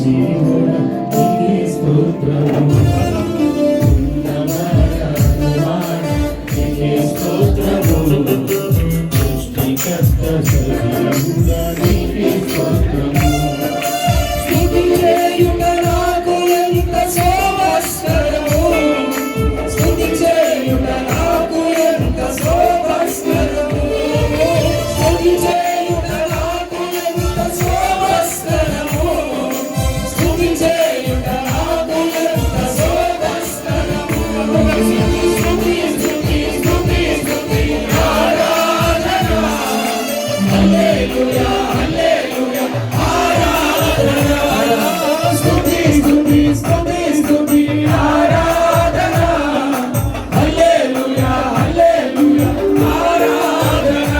జీవుడా నీకే స్తోత్రము నీకే స్తోత్రము సృష్టికర్త సజీవుడా నీకే స్తోత్రము స్తుతి చేయుట నాకు ఎంత శోభస్కరము స్తుతి చేయుట నాకు ఎంత శోభస్కరము స్తుతి చేయుట నాకు ఎంత శోభస్కరము స్తుతి చేయుట నాకు ఎంత శోభస్కరము స్తుతి స్తుతి స్తుతి స్తుతి ఆరాధన హల్లెలూయా హల్లెలూయా ఆరాధన స్తుతి స్తుతి స్తుతి స్తుతి ఆరాధన హల్లెలూయా హల్లెలూయా ఆరాధన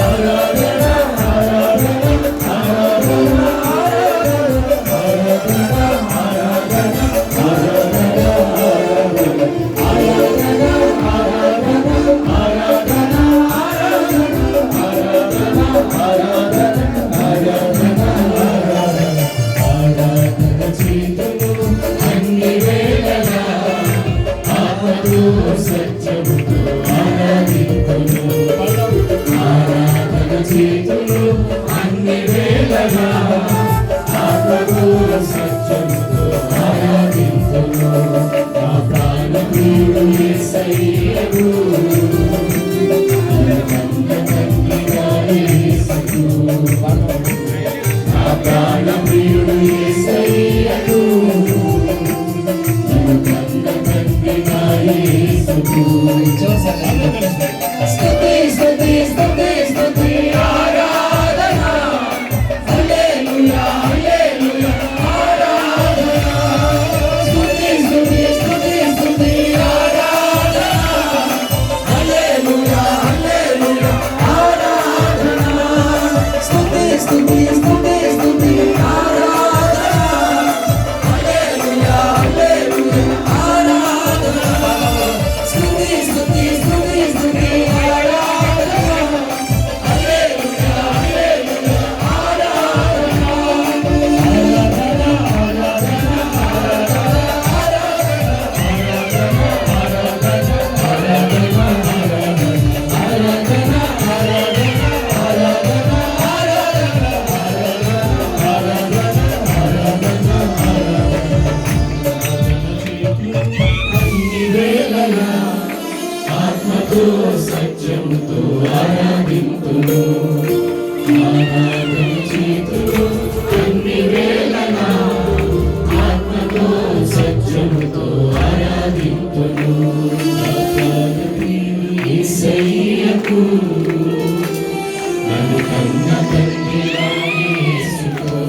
ఆరాధన సత్యముతో ఆరాధింతును ఆరాధన చేతులు అన్ని వేళలా ఆత్మతో సత్యముతో ఆరాధింతును నా ప్రాణ ప్రియుడు యేసయ్యను నా ప్రాణ ప్రియుడు యేసయ్యను స్తుతి స్తుతి స్తుతి స్తుతి ఆరాధన హల్లెలూయా హల్లెలూయా ఆరాధన స్తుతి స్తుతి స్తుతి స్తుతి ఆరాధన హల్లెలూయా హల్లెలూయా ఆరాధన స్తుతి స్తుతి స్తుతి స్తుతి ఆరాధన హల్లెలూయా హల్లెలూయా ఆరాధన స్తుతి స్తుతి స్తుతి స్తుతి ఆరాధన హల్లెలూయా హల్లెలూయా ఆరాధన అన్ని వేళలా ఆత్మతో సత్యముతో ఆరాధింతును ఆరాధన చేతులు అన్ని వేళలా ఆత్మతో సత్యముతో ఆరాధింతును యేసయ్యకు నన్ను కన్న తండ్రిగా యేసుకు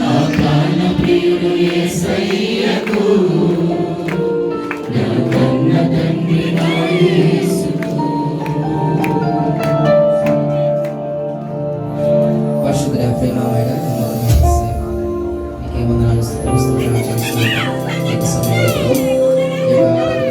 నా ప్రాణ ప్రియుడు యేసయ్యకు నా కన్న తండ్రిగా యేసుకు పరిశుద్ధ ప్రేమమైన నీకే వందనాలు స్తుతులు చెల్లిస్తున్నాను. ఈ సమయంలో ఈ ఆరాధన